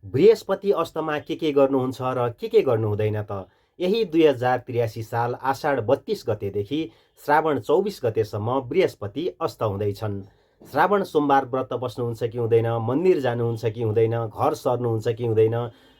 बृहस्पति asthma के गर्नुहुन्छ र के गर्नु हुँदैन त? यही 2083 साल आषाढ 32 गतेदेखि श्रावण 24 गतेसम्म बृहस्पति अस्त हुँदैछन्। श्रावण सोमबार व्रत बस्नुहुन्छ कि हुँदैन, मन्दिर जानुहुन्छ कि हुँदैन, घर सर्नुहुन्छ कि हुँदैन,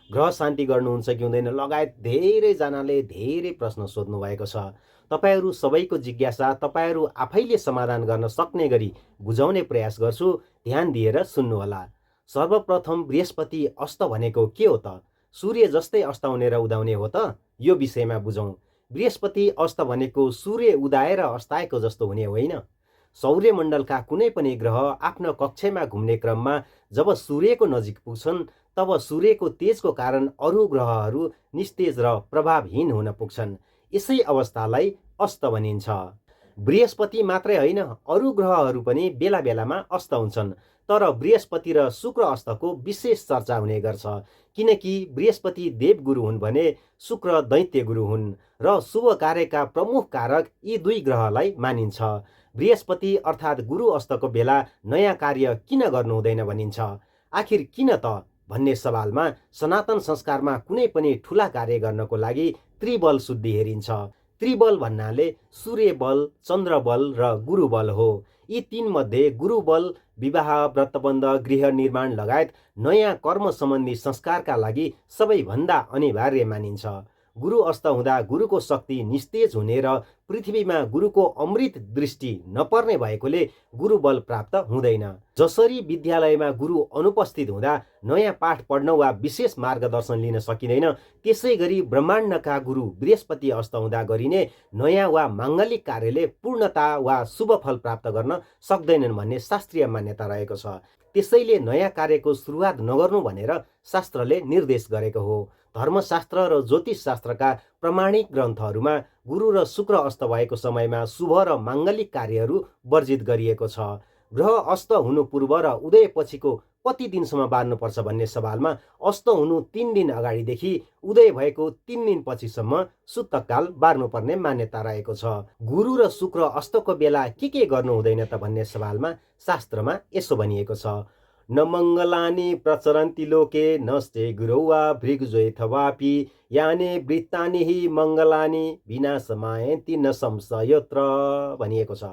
ग्रह शान्ति गर्नुहुन्छ कि हुँदैन लगायत धेरैजनाले धेरै प्रश्न सोध्नु भएको छ। तपाईँहरू सबैको जिज्ञासा तपाईँहरू आफैले समाधान गर्न सक्ने गरी बुझाउने प्रयास गर्छु, ध्यान दिएर सुन्नुहोला। सर्वप्रथम बृहस्पति अस्त भनेको के हो त? सूर्य जस्तै अस्ताउने र उदाउने हो त? यो विषयमा बुझौँ। बृहस्पति अस्त भनेको सूर्य उदाएर अस्ताएको जस्तो हुने होइन। सौर्यमण्डलका कुनै पनि ग्रह आफ्नो कक्षमा घुम्ने क्रममा जब सूर्यको नजिक पुग्छन् तब सूर्यको तेजको कारण अरू ग्रहहरू निस्तेज र प्रभावहीन हुन पुग्छन्। यसै अवस्थालाई अस्त भनिन्छ। बृहस्पति मात्रै होइन, अरू ग्रहहरू पनि बेला बेलामा अस्त हुन्छन्। तर बृहस्पति र शुक्र अस्तको विशेष चर्चा हुने गर्छ, किनकि बृहस्पति देवगुरु हुन् भने शुक्र दैत्य गुरु हुन् र शुभ कार्यका प्रमुख कारक यी दुई ग्रहलाई मानिन्छ। बृहस्पति अर्थात् गुरु अस्तको बेला नयाँ कार्य किन गर्नु हुँदैन भनिन्छ? आखिर किन त भन्ने सवालमा सनातन संस्कारमा कुनै पनि ठुला कार्य गर्नको लागि त्रिबल शुद्धि हेरिन्छ। त्रिबल भन्नाले सूर्य बल, चन्द्र बल र गुरु बल हो। यी तीन मध्ये गुरु बल विवाह, व्रतबन्ध, गृह निर्माण लगायत नयाँ कर्म सम्बन्धी संस्कारका लागि सबैभन्दा अनिवार्य मानिन्छ। गुरु अस्त हुँदा गुरुको शक्ति निस्तेज हुने र पृथ्वीमा गुरुको अमृत दृष्टि नपर्ने भएकोले गुरु बल प्राप्त हुँदैन। जसरी विद्यालयमा गुरु अनुपस्थित हुँदा नयाँ पाठ पढ्न वा विशेष मार्गदर्शन लिन सकिँदैन, त्यसै गरी ब्रह्माण्डका गुरु बृहस्पति अस्त हुँदा गरिने नयाँ वा माङ्गलिक कार्यले पूर्णता वा शुभ फल प्राप्त गर्न सक्दैनन् भन्ने शास्त्रीय मान्यता रहेको छ। त्यसैले नयाँ कार्यको सुरुवात नगर्नु भनेर शास्त्रले निर्देश गरेको हो। धर्मशास्त्र र ज्योतिष शास्त्रका प्रमाणिक ग्रन्थहरूमा गुरु र शुक्र अस्त भएको समयमा शुभ र माङ्गलिक कार्यहरू वर्जित गरिएको छ। ग्रह अस्त हुनु पूर्व र उदय पछिको कति दिनसम्म बार्नुपर्छ भन्ने सवालमा अस्त हुनु 3 दिन अगाडिदेखि उदय भएको 3 दिन पछिसम्म सुत्तकाल बार्नुपर्ने मान्यता रहेको छ। गुरु र शुक्र अस्तको बेला के गर्नु हुँदैन त भन्ने सवालमा शास्त्रमा यसो भनिएको छ, न मङ्गलानि प्रचरन्ति लोके नष्टे गुरौ वा भृगुजयथवापि याने वृत्तानि हि मङ्गलानि विनाशमायन्ति न संशयत्र भनिएको छ।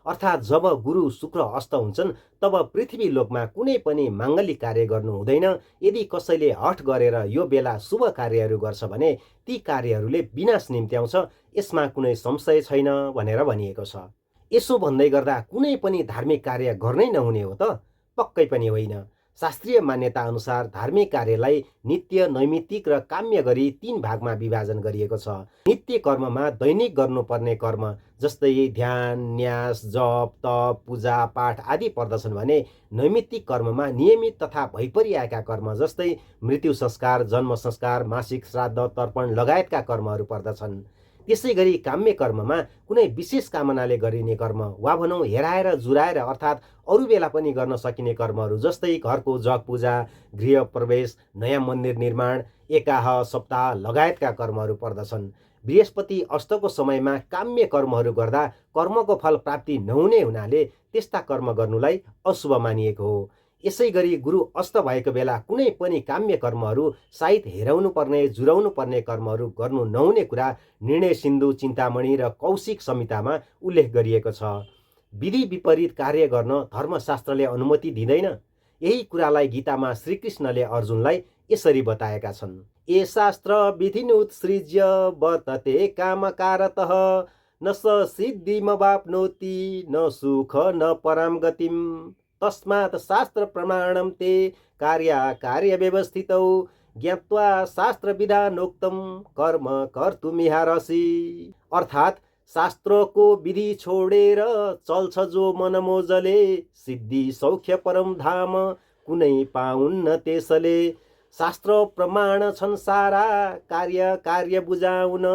अर्थात् जब गुरु शुक्र अस्त हुन्छन् तब पृथ्वी लोकमा कुनै पनि माङ्गलिक कार्य गर्नु हुँदैन। यदि कसैले हठ गरेर यो बेला शुभ कार्यहरू गर्छ भने ती कार्यहरूले विनाश निम्त्याउँछ, यसमा कुनै संशय छैन भनेर भनिएको छ। यसो भन्दै गर्दा कुनै पनि धार्मिक कार्य गर्नै नहुने हो त? पक्कै पनि होइन। शास्त्रीय मान्यता अनुसार धार्मिक कार्यलाई नित्य, नैमित्तिक र काम्य गरी 3 भागमा विभाजन गरिएको छ। नित्य कर्ममा दैनिक गर्नुपर्ने कर्म जस्तै ध्यान, न्यास, जप, तप, पूजा पाठ आदि पर्दछन् भने नैमित्तिक कर्ममा नियमित तथा भइपरिआएका कर्म जस्तै मृत्यु संस्कार, जन्म संस्कार, मासिक श्राद्ध, तर्पण लगायतका कर्महरू पर्दछन्। त्यसै गरी काम्य कर्ममा कुनै विशेष कामनाले गरिने कर्म वा भनौँ हेराएर जुराएर अर्थात् अरू बेला पनि गर्न सकिने कर्महरू जस्तै घरको जग पूजा, गृह प्रवेश, नयाँ मन्दिर निर्माण, एकाह, सप्ताह लगायतका कर्महरू पर्दछन्। बृहस्पति अस्तको समयमा काम्य कर्महरू गर्दा कर्मको फल प्राप्ति नहुने हुनाले त्यस्ता कर्म गर्नुलाई अशुभ मानिएको हो। यसै गरी गुरु अस्त भएको बेला कुनै पनि काम्य कर्महरू सायद हेराउनु पर्ने, जुराउनु पर्ने कर्महरू गर्नु नहुने कुरा निर्णय सिन्धु, चिन्तामणि र कौशिक संहितामा उल्लेख गरिएको छ। विधि विपरीत कार्य गर्न धर्मशास्त्रले अनुमति दिँदैन। यही कुरालाई गीतामा श्रीकृष्णले अर्जुनलाई यसरी बताएका छन्, ए शास्त्र विधिनुत्सृज्य वर्तते कामकारतः न स सिद्धिमवाप्नोति न सुख न परां गतिं तस्मात् शास्त्र प्रमाणं ते कार्य व्यवस्थितौ ज्ञात्वा शास्त्र विधानोक्तं कर्म कर्तुमिहारसि। अर्थात् शास्त्रको विधि छोडेर चल्छ जो मनमोजले सिद्धि सौख्य परम धाम कुनै पाउन्न त्यसले। शास्त्र प्रमाण छन् सारा कार्य बुझाउन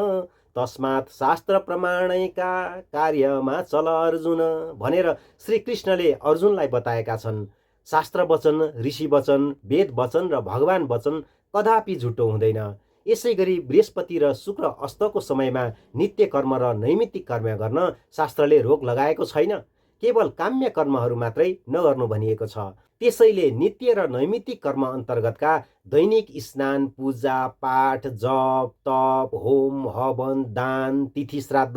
तस्मात् शास्त्र प्रमाणैका कार्यमा चल अर्जुन भनेर श्रीकृष्णले अर्जुनलाई बताएका छन्। शास्त्र वचन, ऋषि वचन, वेद वचन र भगवान वचन कदापि झुटो हुँदैन। यसै गरी बृहस्पति र शुक्र अस्तको समयमा नित्य कर्म र नैमित्तिक कर्म गर्न शास्त्रले रोक लगाएको छैन। केवल काम्य कर्महरू मात्रै नगर्नु भनिएको छ। त्यसैले नित्य र नैमित्तिक कर्म अन्तर्गतका दैनिक स्नान, पूजा, पाठ, जप, तप, होम, हवन, दान, तिथि श्राद्ध,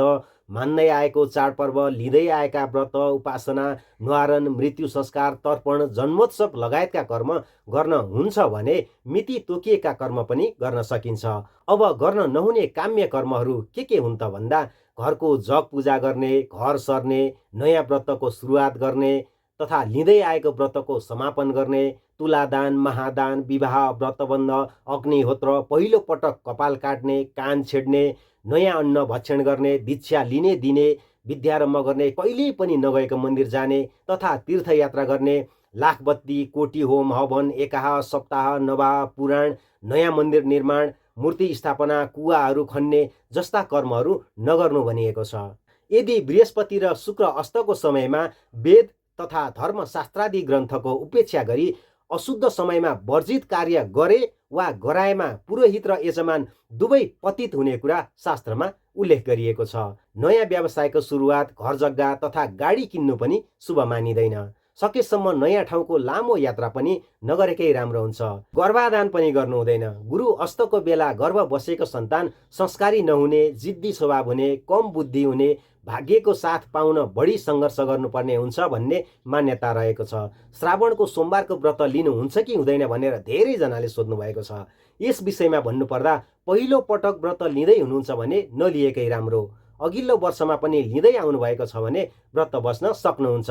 मान्दै आएको चाडपर्व, लिँदै आएका व्रत, उपासना, न्वारन, मृत्यु संस्कार, तर्पण, जन्मोत्सव लगायतका कर्म गर्न हुन्छ भने मिति तोकिएका कर्म पनि गर्न सकिन्छ। अब गर्न नहुने काम्य कर्महरू के हुन् त भन्दा घरको जग पूजा गर्ने, घर सर्ने, नयाँ व्रतको सुरुवात गर्ने तथा लिँदै आएको व्रतको समापन गर्ने, तुलादान, महादान, विवाह, व्रतबन्ध, अग्निहोत्र, पहिलो पटक कपाल काट्ने, कान छेड्ने, नयाँ अन्न भक्षण गर्ने, दीक्षा लिने दिने, विद्यारम्भ गर्ने, कहिल्यै पनि नगएको मन्दिर जाने तथा तीर्थयात्रा गर्ने, लाखबत्ती, कोटी होम हवन, एकाह, सप्ताह, नवाह, पुराण, नयाँ मन्दिर निर्माण, मूर्ति स्थापना, कुवाहरू खन्ने जस्ता कर्महरू नगर्नु भनिएको छ। यदि बृहस्पति र शुक्र अस्तको समयमा वेद तथा धर्मशास्त्रादि ग्रन्थको उपेक्षा गरी अशुद्ध समयमा वर्जित कार्य गरे वा गराएमा पुरोहित र यजमान दुवै पतित हुने कुरा शास्त्रमा उल्लेख गरिएको छ। नयाँ व्यवसायको सुरुवात, घर जग्गा तथा गाडी किन्नु पनि शुभ मानिँदैन। सकेसम्म नयाँ ठाउँको लामो यात्रा पनि नगरेकै राम्रो हुन्छ। गर्भाधान पनि गर्नु हुँदैन। गुरु अस्तको बेला गर्भ बसेको सन्तान संस्कारी नहुने, जिद्दी स्वभाव हुने, कम बुद्धि हुने, भाग्यको साथ पाउन बढी सङ्घर्ष गर्नुपर्ने हुन्छ भन्ने मान्यता रहेको छ। श्रावणको सोमबारको व्रत लिनुहुन्छ कि हुँदैन भनेर धेरैजनाले सोध्नु भएको छ। यस विषयमा भन्नुपर्दा पहिलो पटक व्रत लिँदै हुनुहुन्छ भने नलिएकै राम्रो। अघिल्लो वर्षमा पनि लिँदै आउनुभएको छ भने व्रत बस्न सक्नुहुन्छ।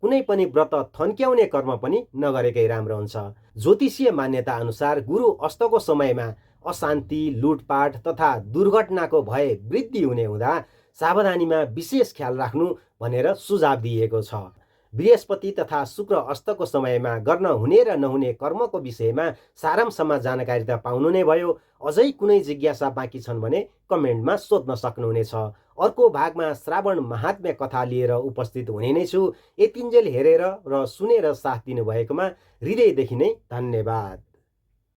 कुनै पनि व्रत थन्क्याउने कर्म पनि नगरेकै राम्रो हुन्छ। ज्योतिषीय मान्यता अनुसार गुरु अस्तको समयमा अशान्ति, लुटपाट तथा दुर्घटनाको भय वृद्धि हुने हुँदा सावधानीमा विशेष ख्याल राख्नु भनेर सुझाव दिएको छ। बृहस्पति तथा शुक्र अस्तको समयमा गर्न हुने र नहुने कर्मको विषयमा सारांशमा जानकारी त पाउनु नै भयो। अझै कुनै जिज्ञासा बाँकी छन् भने कमेन्टमा सोध्न सक्नुहुनेछ। अर्को भागमा श्रावण महात्म्य कथा लिएर उपस्थित हुने नै छु। यतिन्जेल हेरेर र सुनेर साथ दिनुभएकोमा हृदयदेखि नै धन्यवाद।